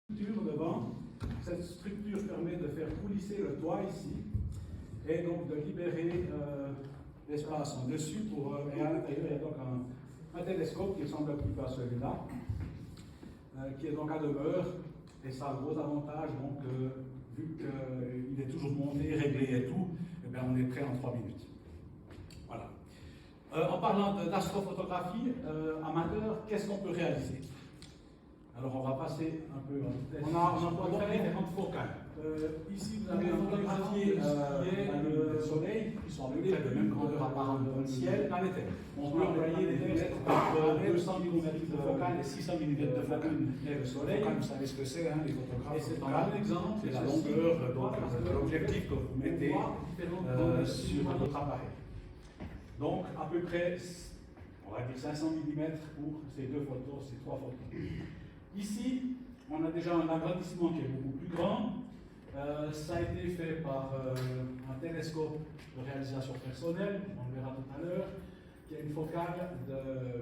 Devant. Cette structure permet de faire coulisser le toit ici et donc de libérer l'espace en dessus et à l'intérieur il y a donc un télescope qui ressemble un petit peu à celui-là qui est donc à demeure et ça a un gros avantage donc vu qu'il est toujours monté, réglé et tout, eh bien, on est prêt en 3 minutes. Voilà. En parlant d'astrophotographie amateur, qu'est-ce qu'on peut réaliser? Alors on va passer un peu en vitesse. On a différentes focales. Ici vous avez photographié le soleil qui sont à peu près de même grandeur apparente dans le ciel planétaire. On peut employer des lunettes entre 200 mm de focale et 600 mm de focale. Le soleil, vous savez ce que c'est, hein, les photographes. Et c'est un exemple, c'est la longueur de l'objectif que vous mettez sur votre appareil. Donc à peu près, on va dire 500 mm pour ces deux photos, ces trois photos. Ici, on a déjà un agrandissement qui est beaucoup plus grand. Ça a été fait par un télescope de réalisation personnelle, on le verra tout à l'heure, qui a une focale de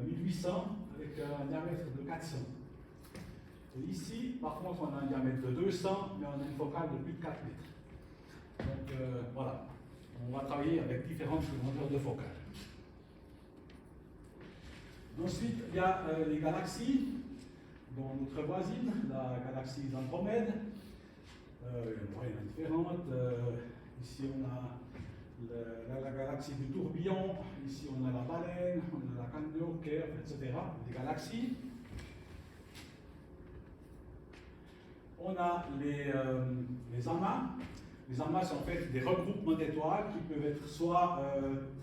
1800 avec un diamètre de 400. Et ici, par contre, on a un diamètre de 200, mais on a une focale de plus de 4 mètres. Donc voilà, on va travailler avec différentes grandeurs de focale. Ensuite, il y a les galaxies. Dans notre voisine, la galaxie d'Andromède, il y en a différentes. Ici, on a la galaxie du tourbillon, ici, on a la baleine, on a la canne de Hooker, etc. Des galaxies. On a les amas. Les amas sont en fait des regroupements d'étoiles qui peuvent être soit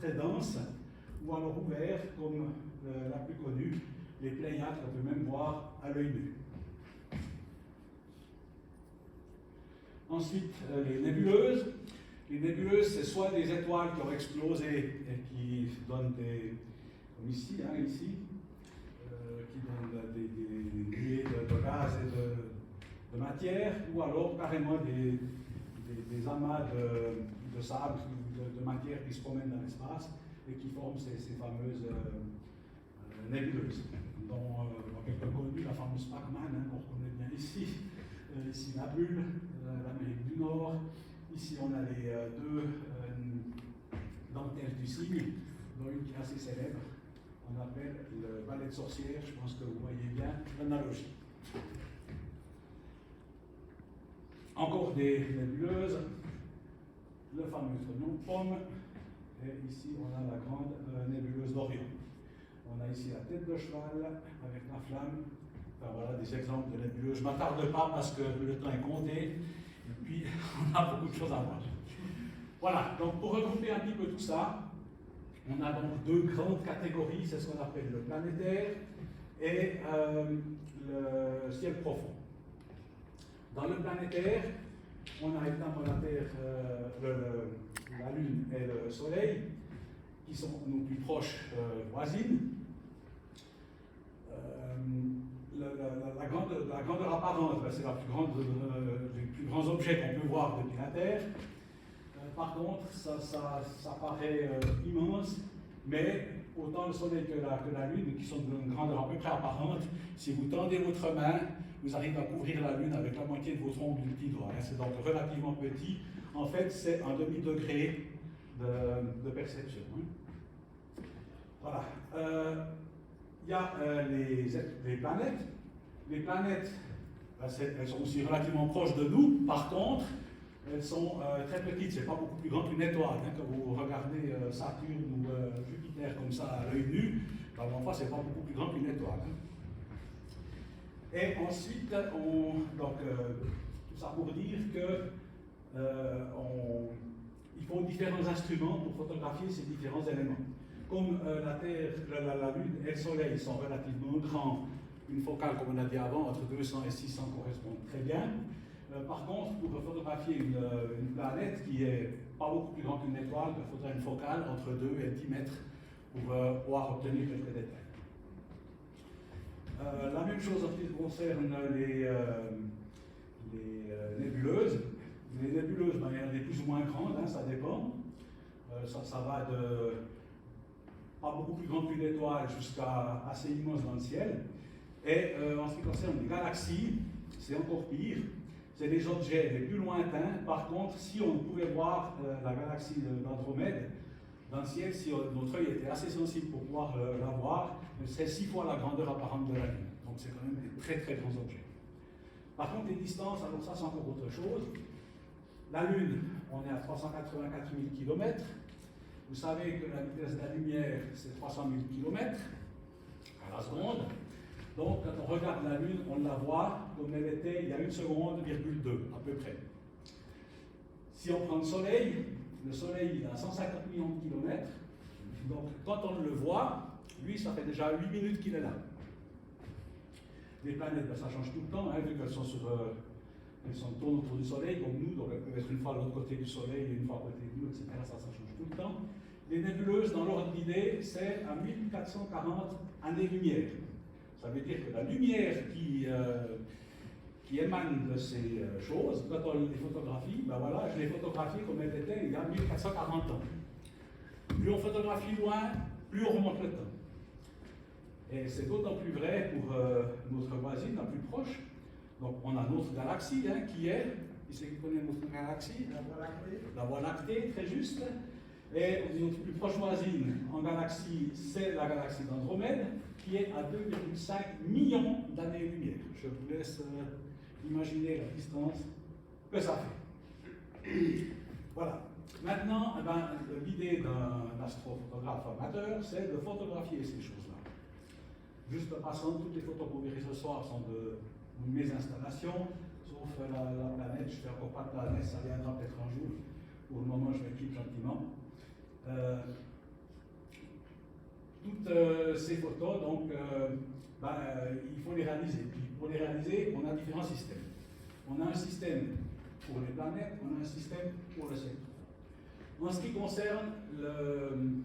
très denses ou alors ouverts, comme la plus connue. Les Pléiades, on peut même voir à l'œil nu. Ensuite, les nébuleuses. Les nébuleuses, c'est soit des étoiles qui ont explosé et qui donnent des, comme ici, qui donnent des nuées de gaz et de matière, ou alors carrément des amas de sable, de matière qui se promènent dans l'espace et qui forment ces fameuses nébuleuses. Dont quelqu'un connu, la fameuse Pac-Man, qu'on reconnaît bien ici. Ici la bulle, l'Amérique du Nord. Ici on a les deux dentelles du cygne, dont une qui est assez célèbre. On appelle le balai de sorcière. Je pense que vous voyez bien l'analogie. Encore des nébuleuses. Le fameux trognon de pomme. Et ici on a la grande nébuleuse d'Orion. On a ici la tête de cheval avec la flamme. Enfin, voilà des exemples de nébuleuses. Je ne m'attarde pas parce que le temps est compté. Et puis, on a beaucoup de choses à voir. Voilà, donc pour regrouper un petit peu tout ça, on a donc deux grandes catégories. C'est ce qu'on appelle le planétaire et le ciel profond. Dans le planétaire, on a évidemment la Terre, la Lune et le Soleil, qui sont nos plus proches voisines. La grandeur apparente, c'est les plus grands objets qu'on peut voir depuis la Terre. Par contre, ça paraît immense, mais autant le Soleil que la Lune, qui sont d'une grandeur à peu près apparente, si vous tendez votre main, vous arrivez à couvrir la Lune avec la moitié de votre ongle du petit doigt. C'est donc relativement petit. En fait, c'est un demi-degré de perception. Voilà. Il y a les planètes. Les planètes, elles sont aussi relativement proches de nous. Par contre, elles sont très petites. C'est pas beaucoup plus grand qu'une étoile. Quand vous regardez Saturne ou Jupiter comme ça à l'œil nu, enfin, c'est pas beaucoup plus grand qu'une étoile. Et ensuite, tout ça pour dire que il faut différents instruments pour photographier ces différents éléments. Comme la Terre, la Lune et le Soleil sont relativement grands, une focale, comme on a dit avant, entre 200 et 600 correspond très bien. Par contre, pour photographier une planète qui est pas beaucoup plus grande qu'une étoile, il faudrait une focale entre 2 et 10 mètres pour pouvoir obtenir quelques détails. La même chose en ce qui concerne les nébuleuses. Les nébuleuses, il y en a des plus ou moins grandes, ça dépend. Ça va de pas beaucoup plus grande qu'une étoile jusqu'à assez immense dans le ciel. Et en ce qui concerne les galaxies, c'est encore pire. C'est des objets les plus lointains. Par contre, si on pouvait voir la galaxie d'Andromède dans le ciel, si notre œil était assez sensible pour pouvoir la voir, c'est 6 fois la grandeur apparente de la Lune. Donc c'est quand même des très très grands objets. Par contre, les distances, alors ça c'est encore autre chose. La Lune, on est à 384 000 km. Vous savez que la vitesse de la lumière, c'est 300 000 km à la seconde. Donc, quand on regarde la Lune, on la voit comme elle était il y a 1 seconde, virgule 2, à peu près. Si on prend le Soleil il est à 150 millions de kilomètres. Donc, quand on le voit, lui, ça fait déjà 8 minutes qu'il est là. Les planètes, ben, ça change tout le temps, hein, vu qu'elles sont tournent autour du Soleil, comme nous, donc elles peuvent être une fois à l'autre côté du Soleil et une fois à côté de nous, etc. Ça change tout le temps. Les nébuleuses, dans l'ordre d'idée, c'est à 1440 années-lumière. Ça veut dire que la lumière qui émane de ces choses, quand on les photographie, ben voilà, je les photographie comme elles étaient il y a 1440 ans. Plus on photographie loin, plus on remonte le temps. Et c'est d'autant plus vrai pour notre voisine la plus proche. Donc on a notre galaxie hein, qui est, qui c'est qui connaît notre galaxie? La Voie lactée. La Voie lactée, très juste. Et notre plus proche voisine en galaxie, c'est la galaxie d'Andromède, qui est à 2,5 millions d'années-lumière. Je vous laisse imaginer la distance que ça fait. Voilà. Maintenant, eh ben, l'idée d'un astrophotographe amateur, c'est de photographier ces choses-là. Juste passant, toutes les photos que vous verrez ce soir sont de mes installations, sauf la planète. Je ne fais encore pas de planète, ça viendra peut-être un jour. Pour le moment, je m'équipe gentiment. Toutes ces photos, donc, il faut les réaliser. Puis pour les réaliser, on a différents systèmes. On a un système pour les planètes, on a un système pour le ciel. En ce qui concerne le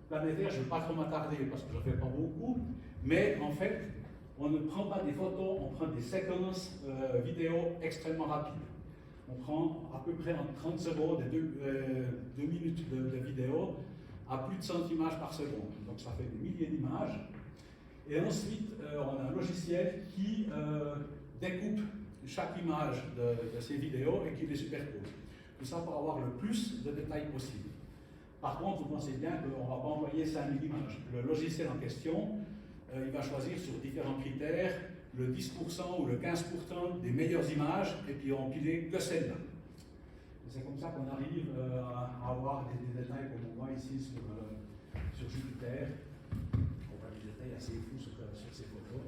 planétaire, je ne vais pas trop m'attarder parce que je ne fais pas beaucoup, mais en fait, on ne prend pas des photos, on prend des séquences vidéo extrêmement rapides. On prend à peu près en 30 secondes et 2 minutes de vidéo à plus de 100 images par seconde. Donc ça fait des milliers d'images. Et ensuite, on a un logiciel qui découpe chaque image de ces vidéos et qui les superpose. Tout ça pour avoir le plus de détails possible. Par contre, vous pensez bien qu'on ne va pas envoyer 5000 images. Le logiciel en question, il va choisir sur différents critères le 10% ou le 15% des meilleures images et puis empiler que celles-là. C'est comme ça qu'on arrive à avoir des détails comme on voit ici sur Jupiter. On voit des détails assez fous sur ces photos.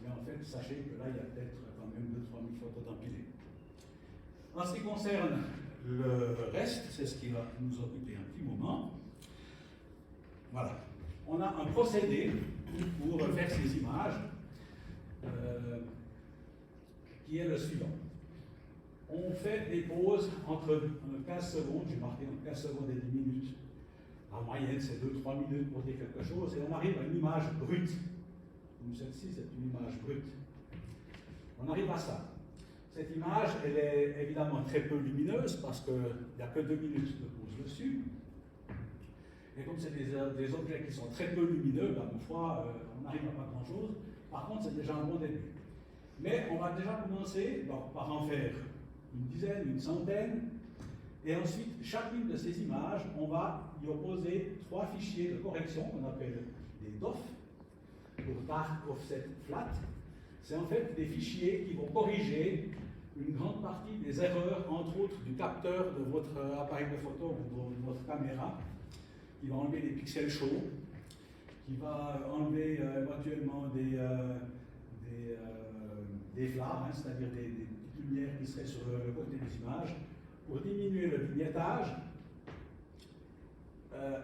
Mais en fait, sachez que là, il y a peut-être quand même 2-3 000 photos d'empilées. En ce qui concerne le reste, c'est ce qui va nous occuper un petit moment. Voilà. On a un procédé pour faire ces images qui est le suivant. On fait des pauses entre 15 secondes, j'ai marqué entre 15 secondes et 10 minutes. En moyenne, c'est 2-3 minutes pour dire quelque chose, et on arrive à une image brute. Comme celle-ci, c'est une image brute. On arrive à ça. Cette image, elle est évidemment très peu lumineuse parce qu'il n'y a que 2 minutes de pause dessus. Et comme c'est des objets qui sont très peu lumineux, ma foi, on n'arrive à pas grand-chose. Par contre, c'est déjà un bon début. Mais on va déjà commencer par en faire une dizaine, une centaine. Et ensuite, chacune de ces images, on va y opposer 3 fichiers de correction qu'on appelle des DOF, pour Dark Offset Flat. C'est en fait des fichiers qui vont corriger une grande partie des erreurs, entre autres du capteur de votre appareil de photo ou de votre caméra, qui va enlever des pixels chauds, qui va enlever éventuellement des flammes, hein, c'est-à-dire des petites lumières qui seraient sur le côté des images, pour diminuer le vignettage.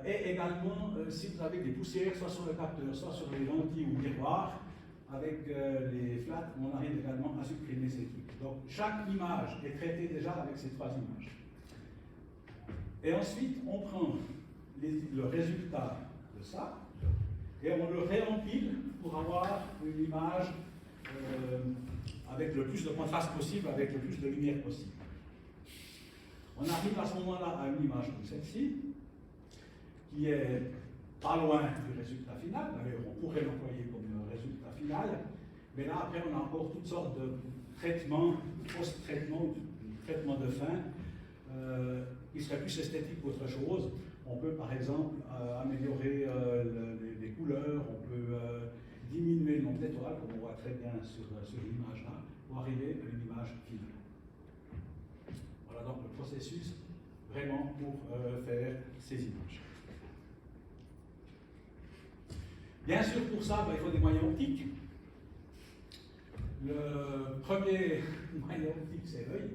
Et également, si vous avez des poussières, soit sur le capteur, soit sur les lentilles ou miroirs, avec les flats, on arrive également à supprimer ces trucs. Donc, chaque image est traitée déjà avec ces 3 images. Et ensuite, on prend le résultat de ça et on le réempile pour avoir une image avec le plus de contraste possible, avec le plus de lumière possible. On arrive à ce moment-là à une image comme celle-ci, qui est pas loin du résultat final. D'ailleurs, on pourrait l'employer comme résultat final, mais là, après, on a encore toutes sortes de traitement, post-traitement, traitement de fin, qui serait plus esthétique qu'autre chose. On peut par exemple améliorer les couleurs, on peut diminuer le nombre d'étoiles, comme on voit très bien sur l'image là, pour arriver à une image finale. Voilà donc le processus vraiment pour faire ces images. Bien sûr, pour ça, il faut des moyens optiques. Le premier moyen optique, c'est l'œil.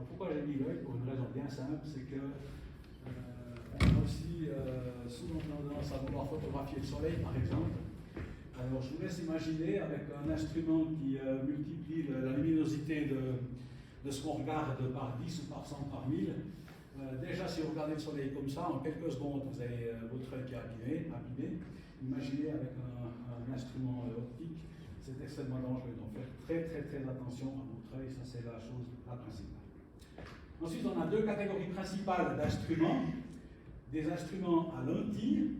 Pourquoi j'ai mis l'œil? Pour une raison bien simple, c'est que on a aussi souvent tendance à vouloir photographier le soleil, par exemple. Alors, je vous laisse imaginer avec un instrument qui multiplie la luminosité de ce qu'on regarde par 10 ou par 100 par 1000. Déjà, si vous regardez le soleil comme ça, en quelques secondes, vous avez votre œil qui est abîmé. Imaginez avec un instrument optique, c'est extrêmement dangereux. Donc, faites très attention à votre œil, ça c'est la chose la principale. Ensuite, on a deux catégories principales d'instruments. Des instruments à lentilles,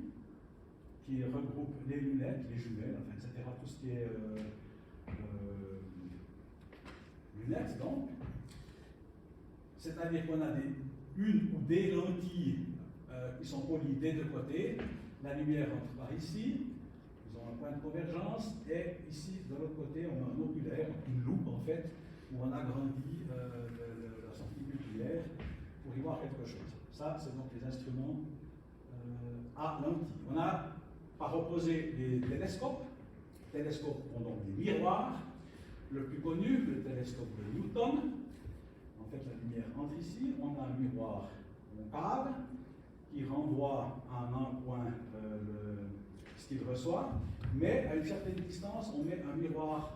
qui regroupent les lunettes, les jumelles, enfin, etc. Tout ce qui est lunettes, donc. C'est-à-dire qu'on a une ou des lentilles qui sont polies des deux côtés. La lumière entre par ici, nous avons un point de convergence, et ici, de l'autre côté, on a un oculaire, une loupe en fait, où on agrandit la sortie pupillaire pour y voir quelque chose. Ça, c'est donc les instruments à lentilles. On a, par opposé, les télescopes. Les télescopes ont donc des miroirs. Le plus connu, le télescope de Newton. En fait, la lumière entre ici. On a un miroir concave qui renvoie à un point ce qu'il reçoit. Mais à une certaine distance, on met un miroir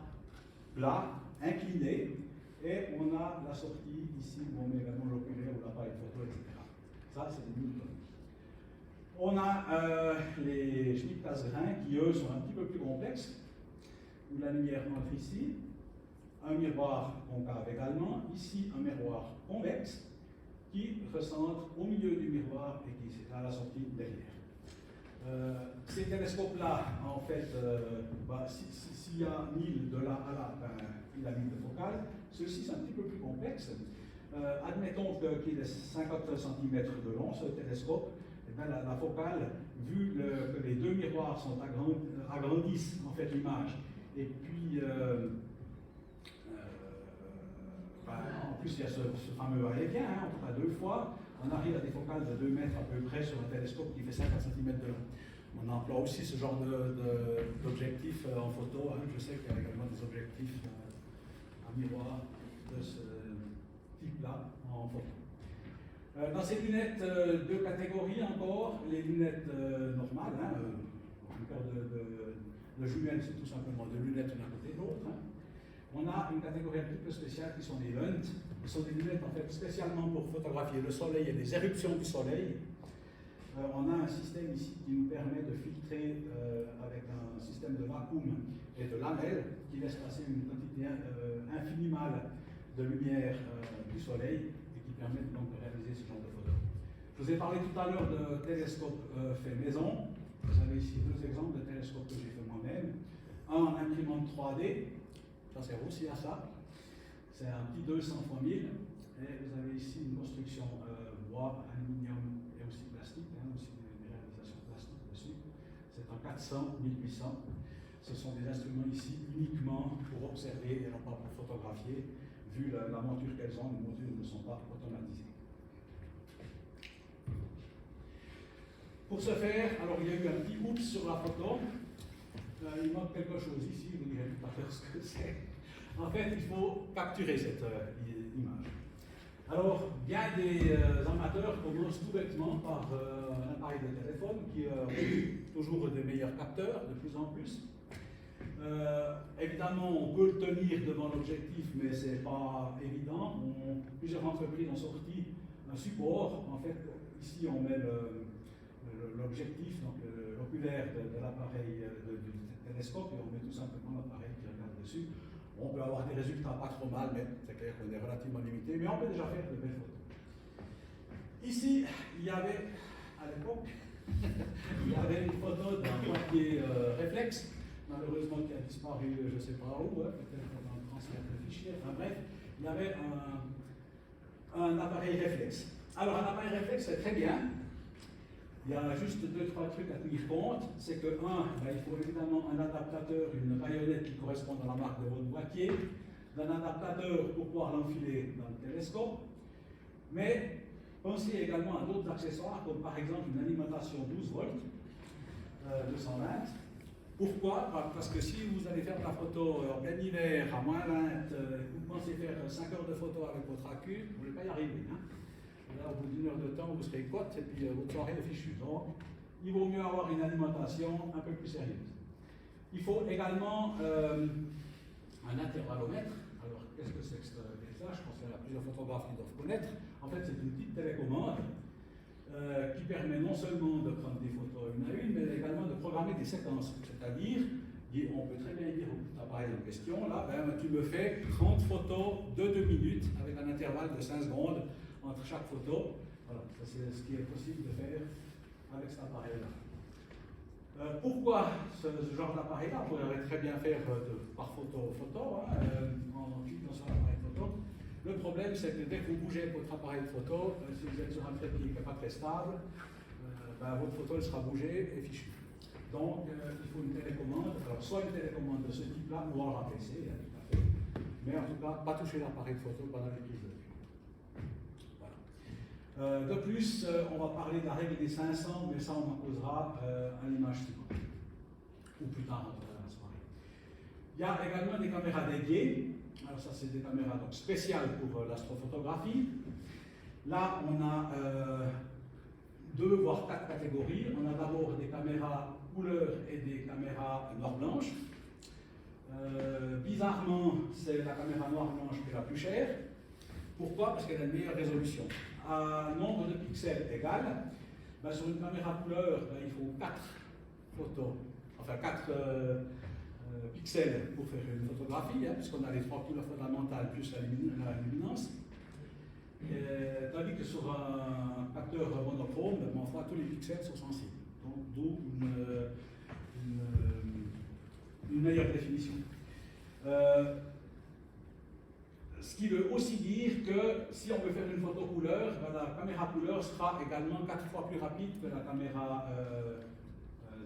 plat, incliné, et on a la sortie ici où on met également l'oculaire ou l'appareil photo, etc. Ça, c'est des Newton. On a les Schmidt-Cassegrain qui, eux, sont un petit peu plus complexes, où la lumière entre ici, un miroir concave également, ici un miroir convexe, qui recentre au milieu du miroir et qui est à la sortie derrière. Ces télescopes-là, en fait, s'il y a 1000 de là à là, il y a 1000 de focale. Ceci, c'est un petit peu plus complexe. Admettons qu'il ait 50 cm de long, ce télescope. La focale, vu que les deux miroirs agrandissent en fait l'image, et puis en plus il y a ce fameux va-et-vient, en tout cas 2 fois, on arrive à des focales de 2 mètres à peu près sur un télescope qui fait 50 cm de long. On emploie aussi ce genre d'objectifs en photo. Je sais qu'il y a également des objectifs à miroir de ce type-là en photo. Dans ces lunettes, deux catégories encore, les lunettes normales, de jumelles, c'est tout simplement deux lunettes l'une à côté de l'autre. On a une catégorie un petit peu spéciale qui sont les Hunt, qui sont des lunettes en fait spécialement pour photographier le soleil et les éruptions du soleil. On a un système ici qui nous permet de filtrer avec un système de vacuum et de lamelles qui laisse passer une quantité infinimale de lumière du soleil, qui permettent donc de réaliser ce genre de photos. Je vous ai parlé tout à l'heure de télescopes faits maison. Vous avez ici 2 exemples de télescopes que j'ai fait moi-même. Un en imprimante 3D, ça sert aussi à ça. C'est un petit 200 x 1000. Et vous avez ici une construction bois, aluminium et aussi plastique, aussi des réalisations plastiques dessus. C'est un 400-1800. Ce sont des instruments ici uniquement pour observer et non pas pour photographier. Vu la monture qu'elles ont, les montures ne sont pas automatisées. Pour ce faire, alors il y a eu un petit oups sur la photo. Il manque quelque chose ici, vous direz tout à l'heure ce que c'est. En fait, il faut capturer cette image. Alors, bien des amateurs commencent tout bêtement par un appareil de téléphone qui a toujours des meilleurs capteurs, de plus en plus. Évidemment, on peut le tenir devant l'objectif, mais ce n'est pas évident. Plusieurs entreprises ont sorti un support. En fait, ici, on met l'objectif, donc l'oculaire de l'appareil du télescope, et on met tout simplement l'appareil qui regarde dessus. On peut avoir des résultats pas trop mal, mais c'est clair qu'on est relativement limité, mais on peut déjà faire de belles photos. Ici, il y avait, à l'époque, il y avait une photo d'un boîtier réflexe, malheureusement qui a disparu, je ne sais pas où, peut-être dans le transmettre le fichier. Enfin bref, il y avait un appareil réflexe. Alors, un appareil réflexe, c'est très bien. Il y a juste 2-3 trucs à tenir compte. C'est que, il faut évidemment un adaptateur, une baïonnette qui correspond à la marque de votre boîtier, d'un adaptateur pour pouvoir l'enfiler dans le télescope. Mais pensez également à d'autres accessoires, comme par exemple une alimentation 12 volts, 220. Pourquoi? Parce que si vous allez faire de la photo en plein hiver, à moins 20, vous pensez faire 5 heures de photo avec votre accu, vous ne voulez pas y arriver. Hein? Là, au bout d'une heure de temps, vous serez cote et puis votre soirée est fichue. Donc, il vaut mieux avoir une alimentation un peu plus sérieuse. Il faut également un intervallomètre. Alors, qu'est-ce que c'est que ça? Je pense qu'il y a plusieurs photographes qui doivent connaître. En fait, c'est une petite télécommande qui permet non seulement de prendre des photos une à une, mais également de programmer des séquences. C'est-à-dire, on peut très bien dire au appareil en question, là, tu me fais 30 photos de 2 minutes avec un intervalle de 5 secondes entre chaque photo. Voilà, ça c'est ce qui est possible de faire avec cet appareil-là. Pourquoi ce genre d'appareil-là? On pourrait très bien faire par photo en cliquant sur l'appareil photo. Le problème, c'est que dès que vous bougez votre appareil de photo, si vous êtes sur un trépied qui n'est pas très stable, votre photo elle sera bougée et fichue. Donc, il faut une télécommande. Alors, soit une télécommande de ce type-là, ou en PC, tout à fait. Mais en tout cas, pas toucher l'appareil de photo pendant les prises de vue. Voilà. De plus, on va parler de la règle des 500, mais ça, on en posera à l'image suivante. Ou plus tard, dans la soirée. Il y a également des caméras dédiées. Alors ça, c'est des caméras donc, spéciales pour l'astrophotographie. Là, on a 2 voire 4 catégories. On a d'abord des caméras couleur et des caméras noir-blanche. Bizarrement, c'est la caméra noir-blanche qui est la plus chère. Pourquoi? Parce qu'elle a une meilleure résolution. À nombre de pixels égal, sur une caméra couleur, il faut 4 photos, enfin 4 pixels pour faire une photographie, puisqu'on a les 3 couleurs fondamentales plus la luminance. Tandis que sur un capteur monochrome, tous les pixels sont sensibles. Donc, d'où une meilleure définition. Ce qui veut aussi dire que si on veut faire une photo couleur, la caméra couleur sera également 4 fois plus rapide que la caméra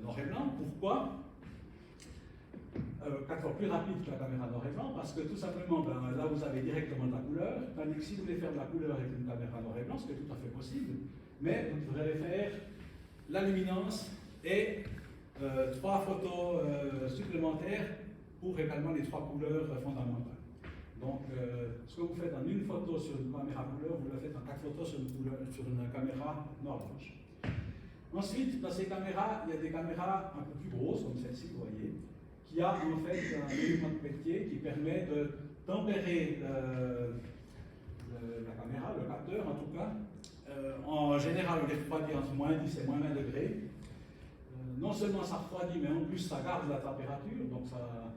noir et blanc. Pourquoi? 4 fois plus rapide que la caméra noir et blanc, parce que tout simplement, là vous avez directement de la couleur, tandis que si vous voulez faire de la couleur avec une caméra noir et blanc, ce qui est tout à fait possible, mais vous devrez faire la luminance et 3 photos supplémentaires pour également les 3 couleurs fondamentales. Donc, ce que vous faites en une photo sur une caméra couleur, vous le faites en 4 photos sur une caméra noir-blanche. Ensuite, dans ces caméras, il y a des caméras un peu plus grosses, comme celle-ci, vous voyez, qui a en fait un élément de Peltier qui permet de tempérer la caméra, le capteur en tout cas. En général, il est refroidi entre moins 10 et moins 20 degrés. Non seulement ça refroidit, mais en plus ça garde la température, donc ça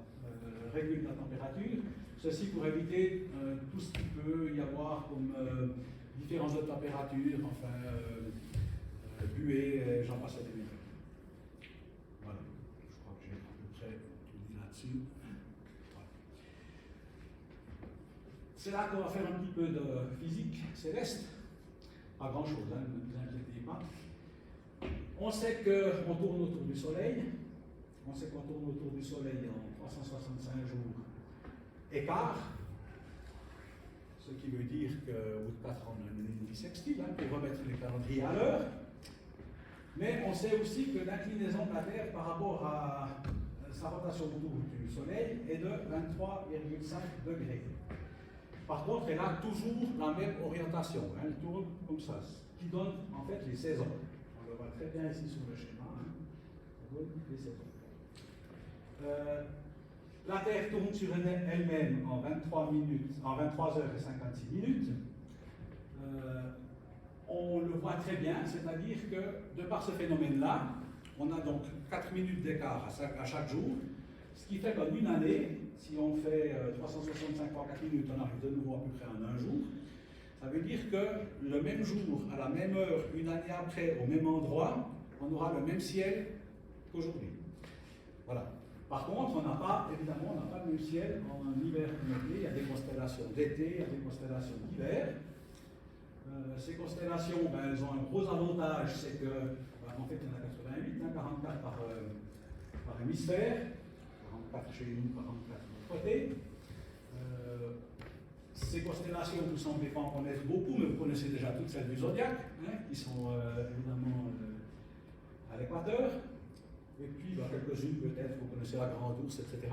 régule la température. Ceci pour éviter tout ce qu'il peut y avoir comme différences de température, enfin buée, j'en passe à des minutes. Voilà, je crois que j'ai à peu près tout dit là-dessus. Voilà. C'est là qu'on va faire un petit peu de physique céleste. Pas grand-chose, ne vous inquiétez pas. On sait qu'on tourne autour du Soleil. On sait qu'on tourne autour du Soleil en 365 jours écart. Ce qui veut dire qu'au bout de 4 ans, on a une ligne bissextile pour remettre les calendriers à l'heure. Mais on sait aussi que l'inclinaison de la Terre par rapport à sa rotation autour du Soleil est de 23,5 degrés. Par contre, elle a toujours la même orientation. Elle tourne comme ça, ce qui donne en fait les saisons. On le voit très bien ici sur le schéma. Ça donne les saisons. La Terre tourne sur elle-même en 23 heures et 56 minutes. On le voit très bien, c'est-à-dire que de par ce phénomène-là, on a donc 4 minutes d'écart à chaque jour, ce qui fait qu'en une année, si on fait 365 fois 4 minutes, on arrive de nouveau à peu près en un jour. Ça veut dire que le même jour, à la même heure, une année après, au même endroit, on aura le même ciel qu'aujourd'hui. Voilà. Par contre, évidemment, on n'a pas le ciel en hiver comme été. Il y a des constellations d'été, il y a des constellations d'hiver. Ces constellations, elles ont un gros avantage, c'est que, en fait, il y en a 88, 44 par hémisphère, 44 chez nous, 44 de l'autre côté. Ces constellations, vous ne semblez pas en connaître beaucoup, mais vous connaissez déjà toutes celles du zodiaque, qui sont évidemment à l'équateur. Et puis, quelques-unes peut-être, vous connaissez la Grande Ourse, etc.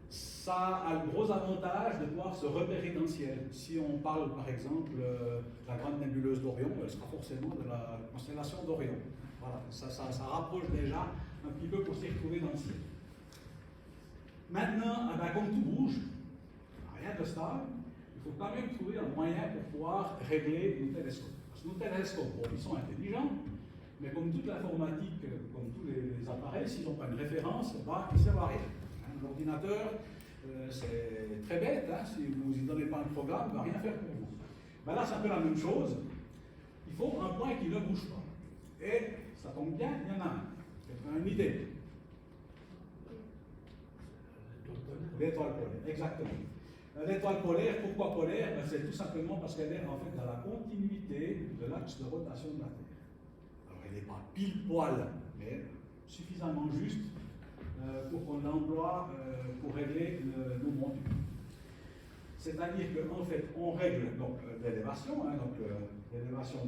Ça a le gros avantage de pouvoir se repérer dans le ciel. Si on parle par exemple de la grande nébuleuse d'Orion, elle sera forcément de la constellation d'Orion. Voilà, ça rapproche déjà un petit peu pour s'y retrouver dans le ciel. Maintenant, comme tout bouge, rien de stable, il faut quand même trouver un moyen pour pouvoir régler nos télescopes. Parce que nos télescopes, bon, ils sont intelligents, mais comme toute l'informatique, comme tous les appareils, s'ils n'ont pas une référence, ils servent à rien. L'ordinateur, c'est très bête, si vous n'y donnez pas un programme, il ne va rien faire pour vous. Là, c'est un peu la même chose. Il faut un point qui ne bouge pas. Et ça tombe bien, il y en a un. Quelqu'un a une idée? L'étoile polaire, exactement. L'étoile polaire, pourquoi polaire? C'est tout simplement parce qu'elle est en fait dans la continuité de l'axe de rotation de la Terre. Alors, elle n'est pas pile poil, mais suffisamment juste pour qu'on l'emploie pour régler nos montures. C'est-à-dire qu'en fait, on règle l'élévation. L'élévation,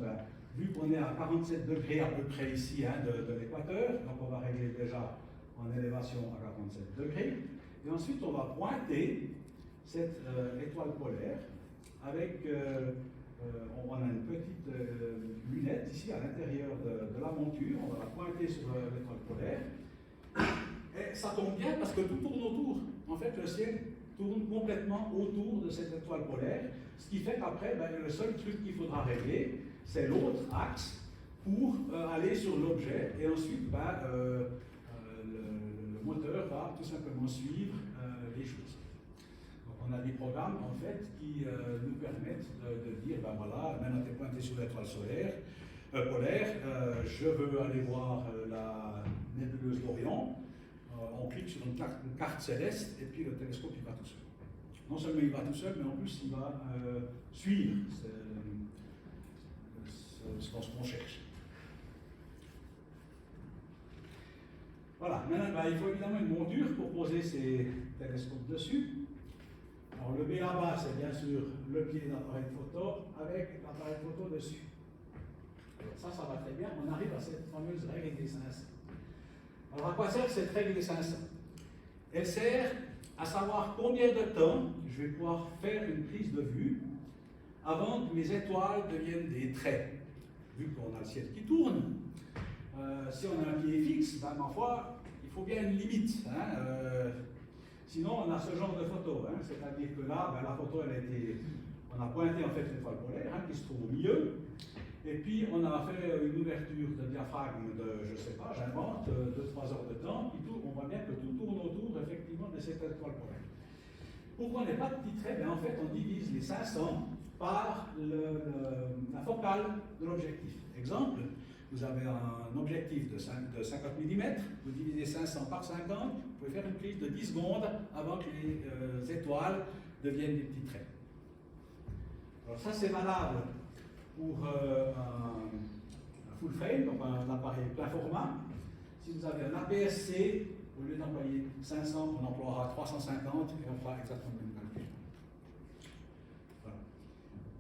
vu qu'on est à 47 degrés à peu près ici de l'équateur, donc on va régler déjà en élévation à 47 degrés. Et ensuite, on va pointer cette étoile polaire avec, on a une petite lunette ici à l'intérieur de la monture. On va la pointer sur l'étoile polaire. Et ça tombe bien parce que tout tourne autour. En fait, le ciel tourne complètement autour de cette étoile polaire, ce qui fait qu'après, le seul truc qu'il faudra régler, c'est l'autre axe pour aller sur l'objet, et ensuite, le moteur va tout simplement suivre les choses. Donc, on a des programmes, en fait, qui nous permettent de dire, voilà, maintenant tu es pointé sur l'étoile polaire, je veux aller voir la nébuleuse d'Orion. On clique sur une carte céleste et puis le télescope il va tout seul. Non seulement il va tout seul, mais en plus il va suivre ce qu'on cherche. Voilà, maintenant il faut évidemment une monture pour poser ces télescopes dessus. Alors le B là-bas, c'est bien sûr le pied d'appareil photo avec l'appareil photo dessus. Alors ça va très bien, on arrive à cette fameuse règle des 500. Alors, à quoi sert cette règle des 500? Elle sert à savoir combien de temps je vais pouvoir faire une prise de vue avant que mes étoiles deviennent des traits. Vu qu'on a le ciel qui tourne, si on a un pied fixe, ma foi, il faut bien une limite. Sinon, on a ce genre de photo. C'est-à-dire que là, la photo, on a pointé en fait l'étoile polaire qui se trouve au milieu. Et puis, on a fait une ouverture de diaphragme de, je ne sais pas, j'invente, 2-3 heures de temps, puis on voit bien que tout tourne autour, effectivement, de cette étoile polaire. Pourquoi on n'est pas de petits traits? En fait, on divise les 500 par la focale de l'objectif. Exemple, vous avez un objectif de 50 mm, vous divisez 500 par 50, vous pouvez faire une prise de 10 secondes avant que les étoiles deviennent des petits traits. Alors ça, c'est valable pour un full frame, donc un appareil plein format. Si vous avez un APS-C, au lieu d'employer 500, on emploiera 350 et on fera exactement le même calcul.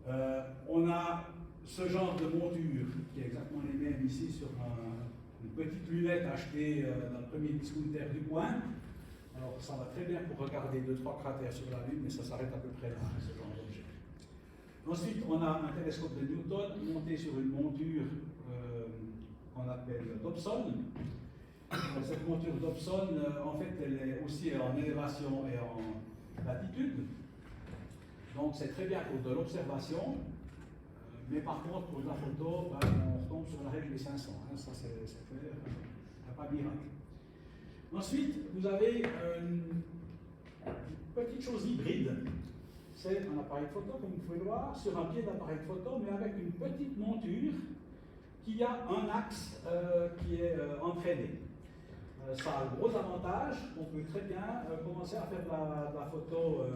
Voilà. On a ce genre de monture qui est exactement les mêmes ici sur une petite lunette achetée dans le premier discounter du coin. Alors ça va très bien pour regarder 2-3 cratères sur la Lune, mais ça s'arrête à peu près là, ce genre d'objet. Ensuite, on a un télescope de Newton monté sur une monture qu'on appelle Dobson. Cette monture Dobson, en fait, elle est aussi en élévation et en latitude. Donc, c'est très bien pour de l'observation. Mais par contre, pour la photo, on retombe sur la règle des 500. Ça, c'est clair. Il n'y a pas de miracle. Ensuite, vous avez une petite chose hybride. C'est un appareil photo, comme vous pouvez le voir, sur un pied d'appareil photo, mais avec une petite monture qui a un axe qui est entraîné. Ça a un gros avantage, on peut très bien commencer à faire de la photo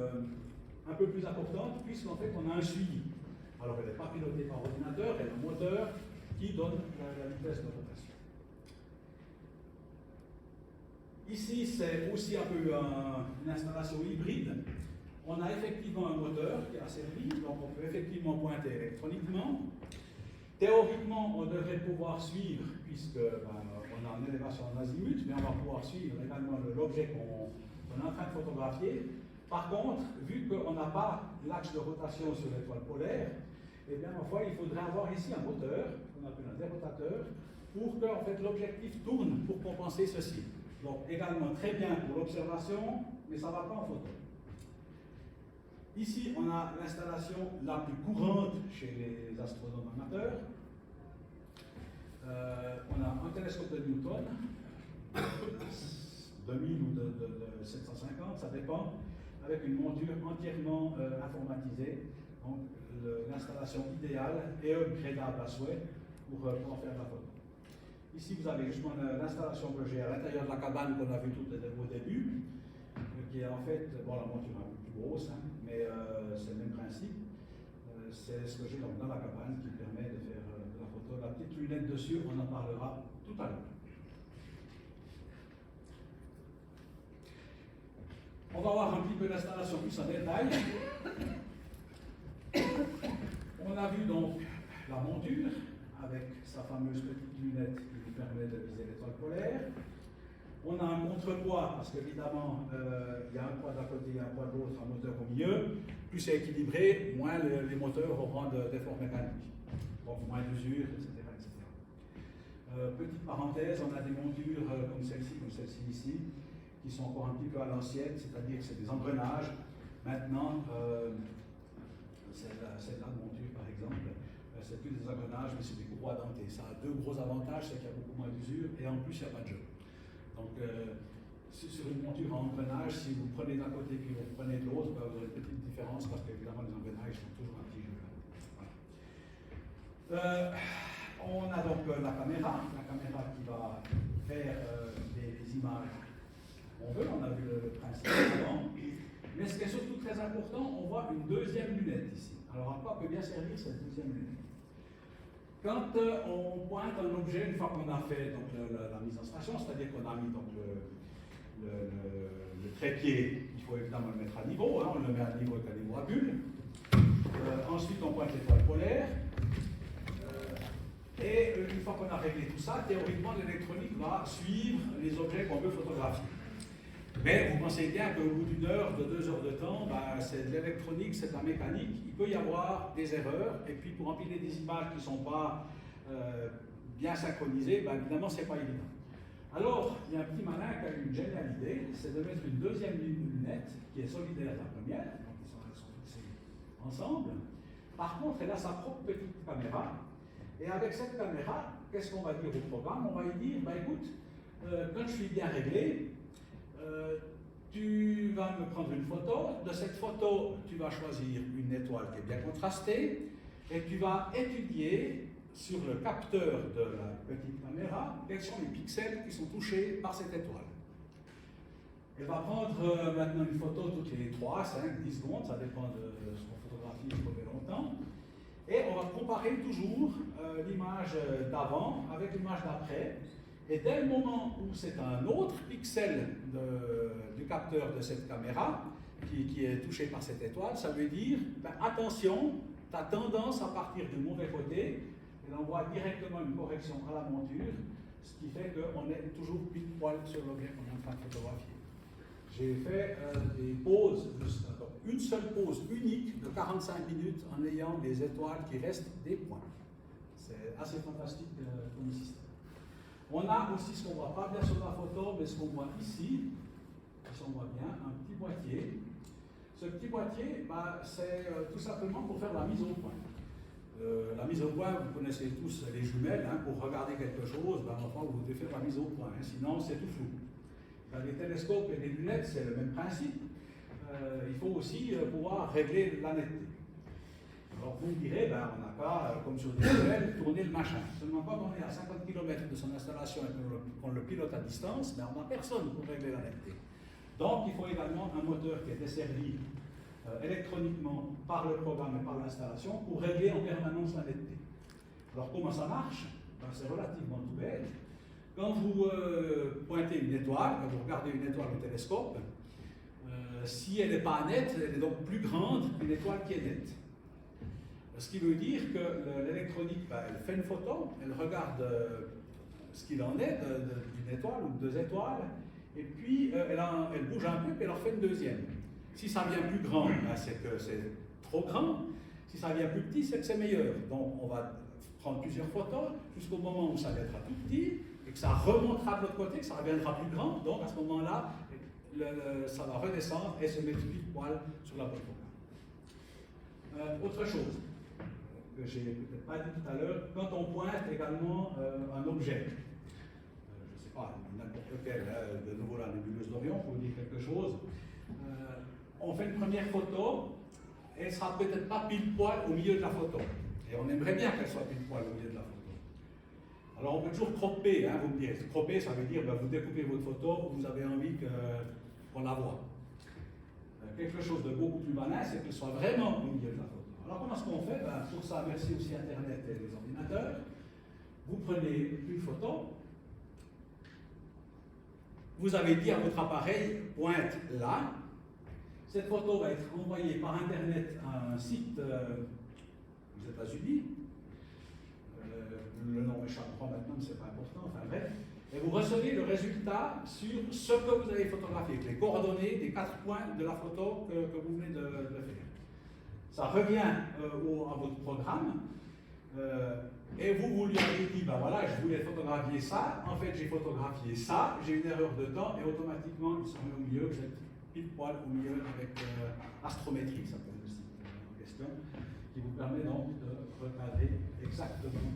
un peu plus importante, puisqu'en fait on a un suivi. Alors elle n'est pas pilotée par ordinateur, elle a un moteur qui donne la vitesse de rotation. Ici, c'est aussi un peu une installation hybride. On a effectivement un moteur qui a servi, donc on peut effectivement pointer électroniquement. Théoriquement, on devrait pouvoir suivre, puisque on a une élévation en azimut, mais on va pouvoir suivre également l'objet qu'on est en train de photographier. Par contre, vu qu'on n'a pas l'axe de rotation sur l'étoile polaire, eh bien, ma foi, il faudrait avoir ici un moteur, qu'on appelle un dérotateur, pour que en fait, l'objectif tourne pour compenser ceci. Donc, également très bien pour l'observation, mais ça ne va pas en photo. Ici, on a l'installation la plus courante chez les astronomes amateurs. On a un télescope de Newton, 2000 ou de 750, ça dépend, avec une monture entièrement informatisée. Donc, l'installation idéale et upgradable à souhait pour en faire la photo. Ici, vous avez justement l'installation que j'ai à l'intérieur de la cabane qu'on a vu tout au début, qui est en fait, bon, la monture un peu plus grosse, hein, mais c'est le même principe. C'est ce que j'ai dans la cabane qui permet de faire de la photo. La petite lunette dessus, on en parlera tout à l'heure. On va voir un petit peu l'installation plus en détail. On a vu donc la monture avec sa fameuse petite lunette qui nous permet de viser l'étoile polaire. On a un contrepoids parce qu'évidemment il y a un poids d'un côté et un poids de l'autre, un moteur au milieu. Plus c'est équilibré, moins les moteurs auront d'efforts mécaniques. Donc moins d'usure, etc. Petite parenthèse, on a des montures comme celle-ci ici, qui sont encore un petit peu à l'ancienne, c'est-à-dire que c'est des engrenages. Maintenant, celle-là de monture par exemple, c'est plus des engrenages, mais c'est des courroies dentées. Ça a deux gros avantages, c'est qu'il y a beaucoup moins d'usure et en plus il n'y a pas de jeu. Donc sur une monture en engrenage, si vous prenez d'un côté puis vous prenez de l'autre, vous aurez une petite différence parce qu'évidemment les engrenages sont toujours un petit jeu. Voilà. On a donc la caméra qui va faire des images. On a vu le principe avant. Mais ce qui est surtout très important, on voit une deuxième lunette ici. Alors, à quoi peut bien servir cette deuxième lunette? Quand on pointe un objet, une fois qu'on a fait donc, la mise en station, c'est-à-dire qu'on a mis donc, le trépied, il faut évidemment le mettre à niveau, hein, on le met à niveau avec un niveau à bulle. Ensuite, on pointe l'étoile polaire. Et une fois qu'on a réglé tout ça, théoriquement, l'électronique va suivre les objets qu'on veut photographier. Mais vous pensez bien qu'au bout d'une heure, de 2 heures de temps, c'est de l'électronique, c'est de la mécanique, il peut y avoir des erreurs, et puis pour empiler des images qui ne sont pas bien synchronisées, évidemment, ce n'est pas évident. Alors, il y a un petit malin qui a eu une géniale idée, c'est de mettre une deuxième lunette, qui est solidaire de la première, donc ils sont fixés ensemble. Par contre, elle a sa propre petite caméra, et avec cette caméra, qu'est-ce qu'on va dire au programme? On va lui dire, écoute, quand je suis bien réglé, tu vas me prendre une photo. De cette photo, tu vas choisir une étoile qui est bien contrastée et tu vas étudier sur le capteur de la petite caméra quels sont les pixels qui sont touchés par cette étoile. Elle va prendre maintenant une photo toutes les 3, 5, 10 secondes, ça dépend de ce qu'on photographie pour combien longtemps. Et on va comparer toujours l'image d'avant avec l'image d'après. Et dès le moment où c'est un autre pixel du capteur de cette caméra qui est touché par cette étoile, ça veut dire, attention, tu as tendance à partir du mauvais côté, et on voit directement une correction à la monture, ce qui fait qu'on est toujours pile poil sur l'objet qu'on est en train de photographier. J'ai fait des pauses, une seule pause unique de 45 minutes en ayant des étoiles qui restent des points. C'est assez fantastique comme système. On a aussi ce qu'on ne voit pas bien sur la photo, mais ce qu'on voit ici, si on voit bien, un petit boîtier. Ce petit boîtier, c'est tout simplement pour faire la mise au point. La mise au point, vous connaissez tous les jumelles, hein, pour regarder quelque chose, enfin, vous devez faire la mise au point, hein, sinon c'est tout flou. Les télescopes et les lunettes, c'est le même principe. Il faut aussi pouvoir régler la netteté. Alors vous me direz, ben, on n'a pas, comme sur des modèles, tourner le machin. Seulement quand on est à 50 km de son installation et qu'on le pilote à distance, ben, on n'a personne pour régler la netteté. Donc il faut également un moteur qui est desservi électroniquement par le programme et par l'installation pour régler en permanence la netteté. Alors comment ça marche? Ben, c'est relativement tout bête. Quand vous pointez une étoile, quand vous regardez une étoile au télescope, si elle n'est pas nette, elle est donc plus grande qu'une étoile qui est nette. Ce qui veut dire que l'électronique, ben, elle fait une photo, elle regarde ce qu'il en est d'une étoile ou de deux étoiles, et puis elle bouge un peu, puis elle en fait une deuxième. Si ça vient plus grand, ben, c'est que c'est trop grand. Si ça vient plus petit, c'est que c'est meilleur. Donc on va prendre plusieurs photos jusqu'au moment où ça viendra tout petit, et que ça remontera de l'autre côté, que ça reviendra plus grand. Donc à ce moment-là, ça va redescendre et se mettre pile poil sur la bonne photo. Autre chose que j'ai peut-être pas dit tout à l'heure, quand on pointe également un objet, je ne sais pas, n'importe lequel, de nouveau la nébuleuse d'Orion, pour dire quelque chose, on fait une première photo, elle ne sera peut-être pas pile poil au milieu de la photo. Et on aimerait bien qu'elle soit pile poil au milieu de la photo. Alors on peut toujours cropper, hein, vous me direz. Cropper, ça veut dire ben, vous découpez votre photo, vous avez envie qu'on la voit. Quelque chose de beaucoup plus malin, c'est qu'elle soit vraiment au milieu de la photo. Alors comment est-ce qu'on fait? Ben, pour ça, merci aussi Internet et les ordinateurs. Vous prenez une photo, vous avez dit à votre appareil, pointe là. Cette photo va être envoyée par Internet à un site aux États-Unis. Le nom m'échappe maintenant, mais ce n'est pas important, enfin bref. Et vous recevez le résultat sur ce que vous avez photographié, les coordonnées des 4 points de la photo que vous venez de faire. Ça revient à votre programme, et vous lui avez dit, ben voilà, je voulais photographier ça, en fait j'ai photographié ça, j'ai une erreur de temps, et automatiquement il se met au milieu, vous êtes pile poil au milieu avec Astrométrie, ça s'appelle le site en question, qui vous permet donc de recadrer exactement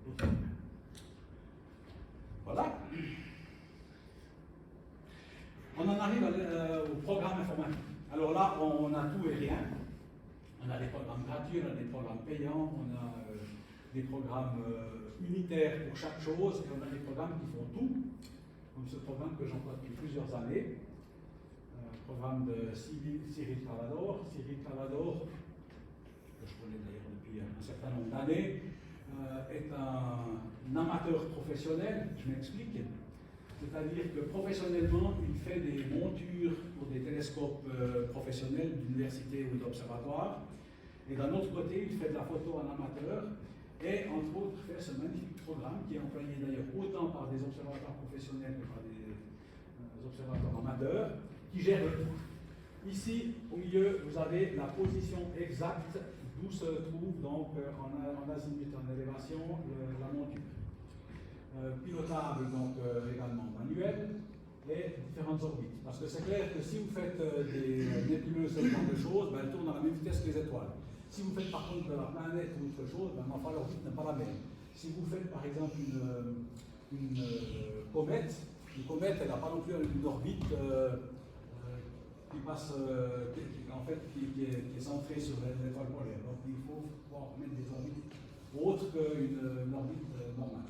votre Voilà. On en arrive au programme informatique. Alors là, on a tout et rien. On a des programmes gratuits, on a des programmes payants, on a des programmes unitaires pour chaque chose, et on a des programmes qui font tout, comme ce programme que j'emploie depuis plusieurs années. Programme de Cyril Cavador. Cyril Cavador, que je connais d'ailleurs depuis un certain nombre d'années, est un amateur professionnel, je m'explique. C'est-à-dire que professionnellement, il fait des montures pour des télescopes professionnels d'université ou d'observatoire. Et d'un autre côté, il fait de la photo en amateur et, entre autres, fait ce magnifique programme qui est employé d'ailleurs autant par des observateurs professionnels que par des observateurs amateurs, qui gère le tout. Ici, au milieu, vous avez la position exacte d'où se trouve donc en azimut, en élévation, la monture. Pilotable donc également manuel et différentes orbites. Parce que c'est clair que si vous faites des nébuleuses, ce genre de choses, ben, elles tournent à la même vitesse que les étoiles. Si vous faites par contre de la planète ou autre chose, ben, enfin l'orbite n'est pas la même. Si vous faites par exemple une comète, elle n'a pas non plus une orbite qui passe, qui est centrée sur l'étoile polaire. Donc il faut pouvoir mettre des orbites autres qu'une orbite normale.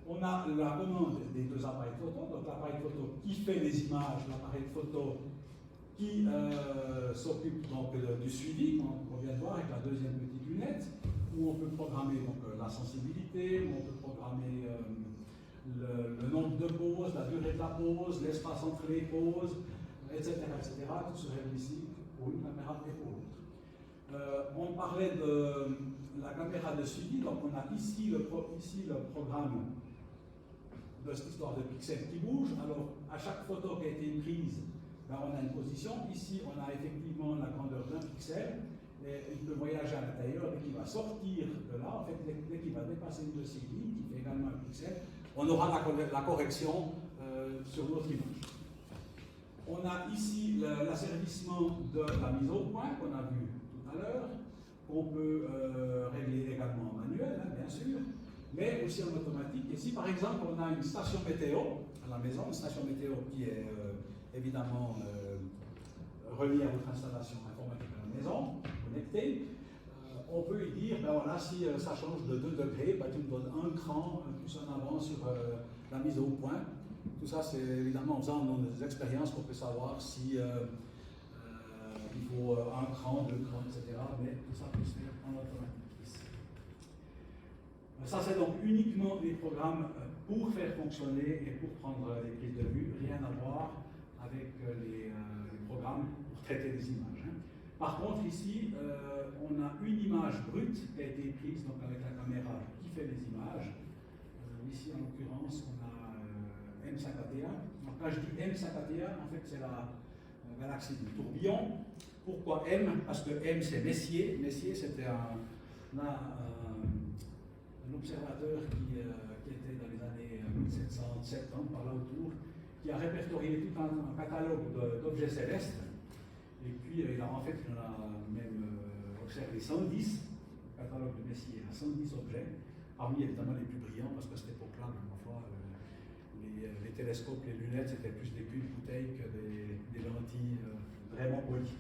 On a la commande des deux appareils photo, donc l'appareil photo qui fait les images, l'appareil photo qui s'occupe donc du suivi, qu'on vient de voir avec la deuxième petite lunette, où on peut programmer donc, la sensibilité, où on peut programmer le nombre de pauses, la durée de la pause, l'espace entre les pauses, etc., etc. Tout se règle ici pour une caméra et pour l'autre. On parlait de la caméra de suivi, donc on a ici le programme de cette histoire de pixels qui bouge. Alors, à chaque photo qui a été prise, ben, on a une position. Ici, on a effectivement la grandeur d'un pixel. Et il peut voyager à l'intérieur, dès qu'il va sortir de là, en fait, dès qu'il va dépasser une de ces lignes, qui fait également un pixel, on aura la correction sur notre image. On a ici l'asservissement de la mise au point qu'on a vu tout à l'heure, qu'on peut régler également en manuel, hein, bien sûr, mais aussi en automatique. Ici, par exemple, on a une station météo à la maison, une station météo qui est évidemment reliée à votre installation informatique à la maison, connectée. on peut y dire, ben voilà, si ça change de 2 degrés, ben, tu me donnes un cran plus en avant sur la mise au point. Tout ça, c'est évidemment en faisant des expériences qu'on peut savoir si il faut un cran, 2 crans, etc. Mais tout ça peut se faire en automatique ici. Ça, c'est donc uniquement des programmes pour faire fonctionner et pour prendre les prises de vue, rien à voir avec les programmes pour traiter des images. Hein. Par contre, ici, on a une image brute qui a été prise donc avec la caméra qui fait les images. Ici, en l'occurrence, on a M51. Donc, quand je dis M51, en fait, c'est la galaxie du tourbillon. Pourquoi M? Parce que M, c'est Messier. Messier, c'était un observateur qui était dans les années 1770, par là autour, qui a répertorié tout un catalogue d'objets célestes. Et puis, il a même observé 110, le catalogue de Messier a 110 objets, parmi évidemment les plus brillants, parce qu'à cette époque-là, parfois, les télescopes, les lunettes, c'était plus des culs de bouteille que des lentilles vraiment polies.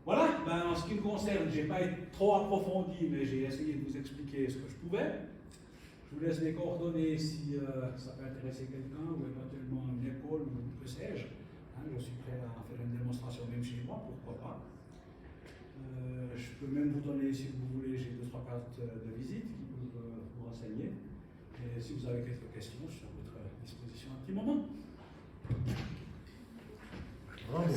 Voilà, ben, en ce qui me concerne, je n'ai pas été trop approfondi, mais j'ai essayé de vous expliquer ce que je pouvais. Je vous laisse les coordonnées si ça peut intéresser quelqu'un, ou éventuellement une école, ou que sais-je. Hein, je suis prêt à faire une démonstration même chez moi, pourquoi pas. Je peux même vous donner, si vous voulez, j'ai 2-3 cartes de visite qui peuvent vous renseigner. Et si vous avez quelques questions, je suis à votre disposition à un petit moment. Bravo.